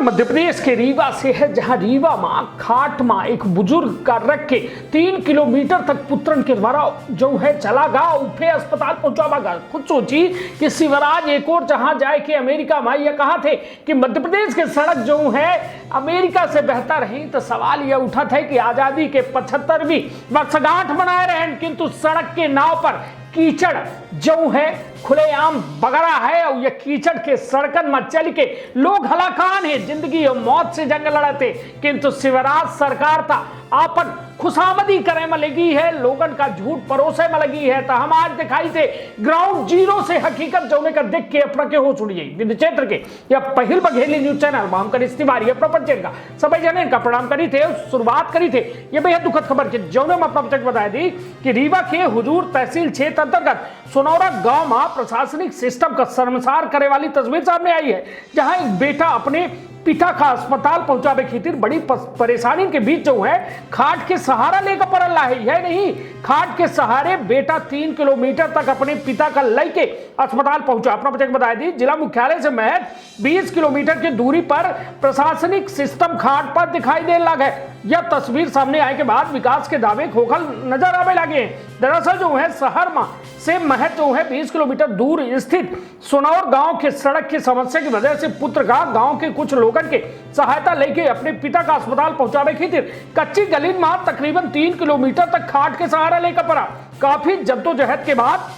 खबर मध्य प्रदेश के रीवा से है, जहां रीवा मां खाट मां एक बुजुर्ग का रख के 3 किलोमीटर तक पुत्रन के द्वारा जो है चला गा उठे अस्पताल पहुंचावा गा। खुद सोची कि शिवराज एक और जहां जाए कि अमेरिका में ये कहा थे कि मध्य प्रदेश के सड़क जो है अमेरिका से बेहतर है। तो सवाल यह उठा था कि आजादी के 75वीं वर्षगांठ मनाए रहे, किंतु सड़क के नाव पर कीचड़ जो है खुलेआम बगरा है और ये कीचड़ के सड़कन में चल के लोग हलाकान है, जिंदगी और मौत से जंग लड़ते। किंतु शिवराज सरकार था आपन खुशामदी करे में लगी है, लोगन का झूठ परोसे में लगी है। तो हम आज दिखाई थे ग्राउंड जीरो से हकीकत जोने का देख के अपना के हो छुड़िए विंध्य क्षेत्र के या पहिल बघेली न्यूज चैनल में हम करीस तिवारी प्रपंचन का सभी जने का प्रणाम करी थे, शुरुआत करी थे ये बेहद दुखद खबर के जौने में अपना बचक बताया दी कि रीवा के हुजूर तहसील क्षेत्र अंतर्गत सोनौरा गांव में प्रशासनिक सिस्टम का शर्मसार करे वाली तस्वीर सामने आई है, जहां एक बेटा अपने पिता का अस्पताल पहुंचावे खातिर बड़ी परेशानी के बीच जो है खाट के सहारा लेकर पड़ल रहा है। यह नहीं, खाट के सहारे बेटा 3 किलोमीटर तक अपने पिता का लेके अस्पताल पहुंचा। अपना बच्चे बताया दी जिला मुख्यालय से महज 20 किलोमीटर की दूरी पर प्रशासनिक सिस्टम खाट पर दिखाई देने लगा है। यह तस्वीर सामने आए के बाद विकास के दावे खोखल नजर आने लगे। दरअसल जो है शहर में से महज जो है 20 किलोमीटर दूर स्थित सोनौर गांव के सड़क की समस्या की वजह से पुत्र का गांव के कुछ लोगों के सहायता लेके अपने पिता का अस्पताल पहुंचावे खातिर कच्ची गली में तकरीबन 3 किलोमीटर तक खाट के सहारा लेकर पड़ा। काफी जद्दोजहद के बाद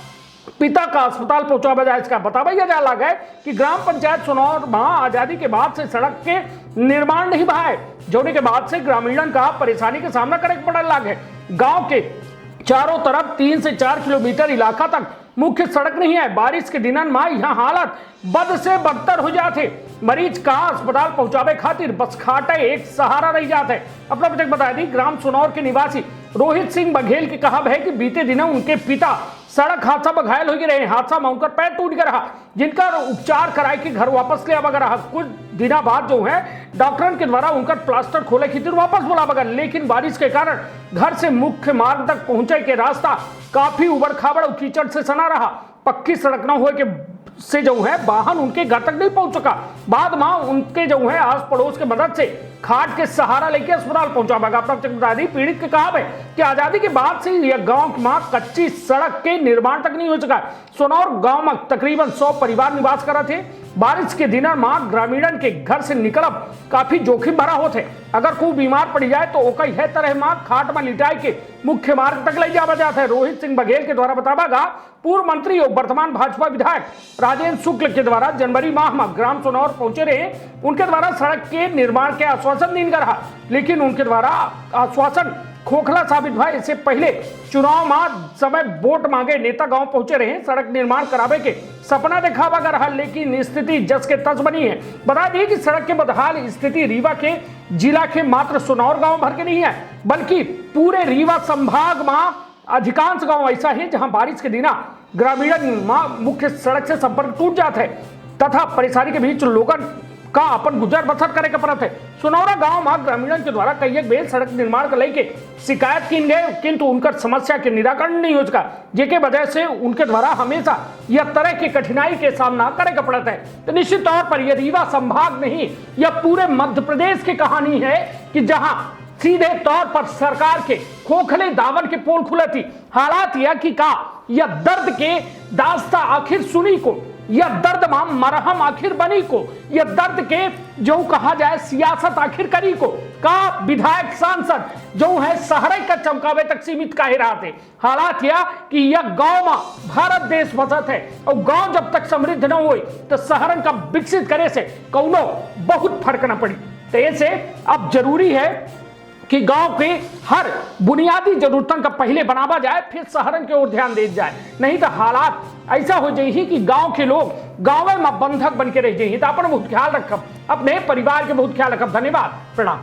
पिता का अस्पताल पहुंचावा जाए। इसका बताया जा लगा है कि ग्राम पंचायत सोनौर में आजादी के बाद से सड़क के निर्माण नहीं हुआ है, जोने के बाद से ग्रामीणों का परेशानी का सामना करने पड़ने लगा है। गांव के चारों तरफ 3 से 4 किलोमीटर इलाका तक मुख्य सड़क नहीं है। बारिश के दिनन में यहाँ हालत बद से बदतर हो जाते। मरीज का अस्पताल पहुंचावे खातिर बस खाटे एक सहारा रह जाते। अपना बचक बताया दी ग्राम सोनौर के निवासी रोहित सिंह बघेल की कहा है कि बीते दिनों उनके पिता सड़क हादसा में घायल हो गए। हादसा में उनका पैर टूट गया रहा, जिनका उपचार कराए के घर वापस ले आवा रहा। कुछ दिनों बाद जो है डॉक्टर के द्वारा उनका प्लास्टर खोले खातिर वापस बुलावा, लेकिन बारिश के कारण घर से मुख्य मार्ग तक पहुंचे के रास्ता काफी उबड़ खाबड़ और कीचड़ से सना रहा। पक्की सड़क न होए के से जो है वाहन उनके घर तक नहीं पहुंच सका। बाद में उनके जो है आस पड़ोस के मदद से खाट के सहारा लेके अस्पताल पहुंचावा। पीड़ित के कहा है कि आजादी के बाद से यह गांव में कच्ची सड़क के निर्माण तक नहीं हो सका। सोनौर गांव में तकरीबन 100 परिवार निवास कर रहे थे। बारिश के दिन में ग्रामीणन के घर से निकलब काफी जोखिम भरा होते। अगर कोई बीमार पड़ जाए तो ओका यह तरह में खाट में लिटाई के मुख्य मार्ग तक ले जावा जाता है। रोहित सिंह बघेल के द्वारा बतावा पूर्व मंत्री और वर्तमान भाजपा विधायक राजेंद्र शुक्ल के द्वारा जनवरी माह में ग्राम सोनौर पहुंचे रहे। उनके द्वारा सड़क के निर्माण के आश्वासन नहीं रहा, लेकिन उनके द्वारा आश्वासन खोखला साबित हुआ। इससे पहले चुनाव में समय वोट मांगे नेता गांव पहुंचे रहे, सड़क निर्माण करावे के सपना दिखावा कर रहा, लेकिन स्थिति जस के तस बनी है। बता दें कि सड़क के बदहाल स्थिति रीवा के जिला के मात्र सोनौर गांव भर के नहीं है, बल्कि पूरे रीवा संभाग में अधिकांश गांव ऐसा है जहां बारिश के दिन ग्रामीण मुख्य सड़क से संपर्क टूट जाता है तथा परेशानी के बीच लोगों का अपन गुजर बसर करे के पड़त है। सोनौरा गांव में ग्रामीणों के द्वारा कई बेर सड़क निर्माण को लेके शिकायत की गए, किंतु उनका समस्या के निराकरण नहीं हो सका, जिसके वजह से उनके द्वारा हमेशा यह तरह की कठिनाई के सामना करे के पड़ता है। तो निश्चित तौर पर यह रीवा संभाग नहीं, यह पूरे मध्य प्रदेश की कहानी है कि जहां सीधे तौर पर सरकार के खोखले दामन के पोल खुले थी। हालात यह कि का यह दर्द के दास्ता आखिर सुनी को, यह दर्द में मरहम आखिर बनी को, यह दर्द के जो कहा जाए सियासत आखिर करी को का विधायक सांसद जो है शहर का चमकावे तक सीमित काहे रहा थे। हालात यह कि यह गांव में भारत देश बसत है और गांव जब तक समृद्ध न हो तो शहरन का विकसित करे से कौनो बहुत फर्क न पड़ी। तो ऐसे अब जरूरी है कि गांव के हर बुनियादी जरूरतों का पहले बनावा जाए, फिर शहरन की ओर ध्यान दिया जाए। नहीं तो हालात ऐसा हो जाए कि गांव के लोग गांव में बंधक बन के रह जाइए। तो अपन बहुत ख्याल रखब, अपने परिवार के बहुत ख्याल रखब। धन्यवाद, प्रणाम।